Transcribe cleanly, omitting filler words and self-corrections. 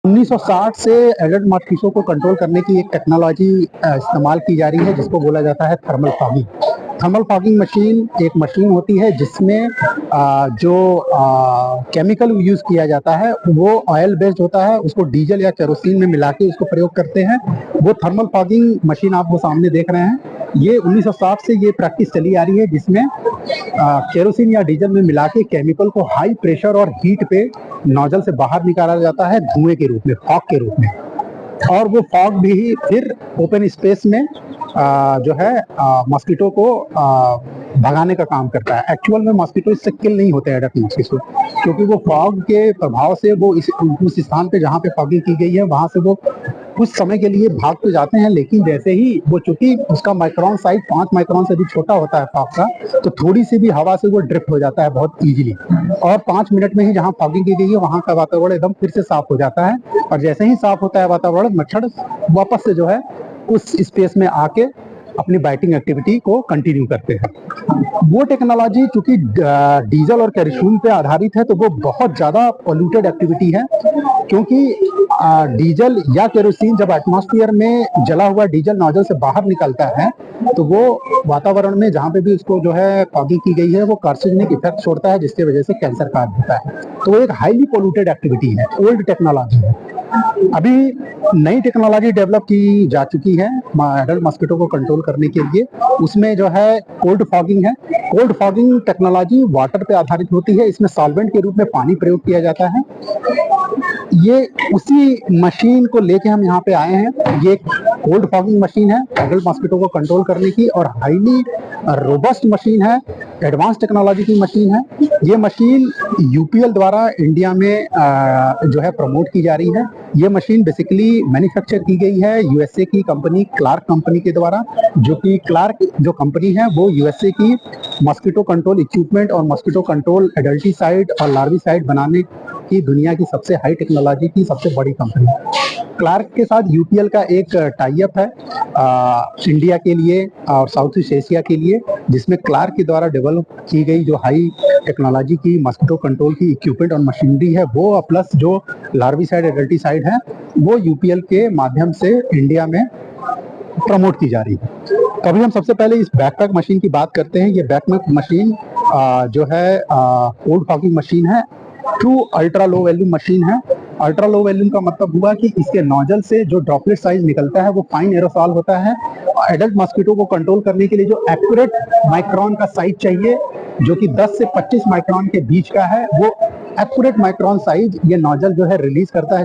1960 से adult mosquito को control करने की एक टेक्नोलॉजी इस्तेमाल की जा रही है जिसको बोला जाता है thermal fogging. Thermal fogging machine एक मशीन होती है जिसमें जो केमिकल यूज किया जाता है वो ऑयल बेस्ड होता है, उसको डीजल या केरोसिन में मिला के उसको प्रयोग करते हैं। वो थर्मल फॉगिंग मशीन आप वो सामने देख रहे हैं, ये 1960 से ये प्रैक्टिस चली आ रही है जिसमें केरोसिन या डीजल में मिला के केमिकल को हाई प्रेशर और हीट पे नोजल से बाहर निकाला जाता है धुएं के रूप में, फॉग के रूप में। और वो फॉग भी फिर ओपन स्पेस में जो है मस्किटो को भगाने का काम करता है। एक्चुअल में मस्किटो इससे किल नहीं होते एडल्ट मस्किटो, क्योंकि वो फॉग के प्रभाव से वो उस स्थान पे जहाँ पे फॉगिंग की गई है वहां से वो कुछ समय के लिए भाग तो जाते हैं, लेकिन जैसे ही वो, चूंकि उसका माइक्रोन साइज 5 माइक्रोन से भी छोटा होता है फॉग का, तो थोड़ी सी भी हवा से वो ड्रिफ्ट हो जाता है बहुत इजीली। और 5 मिनट में ही जहाँ फॉगिंग की गई है वहां का वातावरण एकदम फिर से साफ हो जाता है। और जैसे ही साफ होता है वातावरण, मच्छर वापस से जो है उस स्पेस में आके अपनी बाइटिंग एक्टिविटी को कंटिन्यू करते हैं। वो टेक्नोलॉजी चूंकि डीजल और केरोसिन पे आधारित है तो वो बहुत ज्यादा पोल्यूटेड एक्टिविटी है, क्योंकि डीजल या केरोसिन जब एटमॉस्फेयर में जला हुआ डीजल नोजल से बाहर निकलता है तो वो वातावरण में जहाँ पे भी उसको जो है फॉगिंग की गई है वो कार्सिनोजेनिक इफेक्ट छोड़ता है, जिसकी वजह से कैंसर का होता है। तो वो एक हाईली पोल्यूटेड एक्टिविटी है, ओल्ड टेक्नोलॉजी है। अभी नई टेक्नोलॉजी डेवलप की जा चुकी है एडल्ट मस्किटो को कंट्रोल करने के लिए। उसमें जो है कोल्ड फॉगिंग है। कोल्ड फॉगिंग टेक्नोलॉजी वाटर पे आधारित होती है, इसमें सॉल्वेंट के रूप में पानी प्रयोग किया जाता है। ये उसी मशीन को लेके हम यहाँ पे आए हैं। ये कोल्ड फॉगिंग मशीन है एडल्ट मस्किटो को कंट्रोल करने की, और हाईली रोबस्ट मशीन है, एडवांस टेक्नोलॉजी की मशीन है। ये मशीन यूपीएल द्वारा इंडिया में जो है प्रमोट की जा रही है। ये मशीन बेसिकली मैन्युफैक्चर की गई है यूएसए की कंपनी क्लार्क कंपनी के द्वारा, जो कि क्लार्क जो कंपनी है वो यूएसए की मस्किटो कंट्रोल इक्विपमेंट और मस्किटो कंट्रोल एडल्टिसाइड और लार्विसाइड बनाने की दुनिया की सबसे हाई टेक्नोलॉजी की सबसे बड़ी कंपनी है। क्लार्क के साथ यूपीएल का एक टाई अप है इंडिया के लिए और साउथ ईस्ट एशिया के लिए, जिसमें क्लार्क के द्वारा डेवलप की गई जो हाई टेक्नोलॉजी की मस्किटो कंट्रोल की इक्विपमेंट और मशीनरी है वो, प्लस जो लार्विसाइड एडल्टिसाइड है वो यूपीएल के माध्यम से इंडिया में प्रमोट की जा रही है। तो अभी हम सबसे पहले इस बैकपैक मशीन की बात करते हैं। ये बैकपैक मशीन जो है कोल्ड फॉगिंग मशीन है, true ultra low volume machine है। अल्ट्रा लो वॉल्यूम का मतलब हुआ कि इसके नोजल से जो ड्रॉपलेट साइज निकलता है वो फाइन एरोसॉल होता है। एडल्ट मस्किटो को कंट्रोल करने के लिए जो एक्यूरेट माइक्रोन का साइज चाहिए, जो कि 10 से 25 माइक्रोन के बीच का है, वो एक्यूरेट माइक्रोन साइज ये नोजल जो है रिलीज करता है।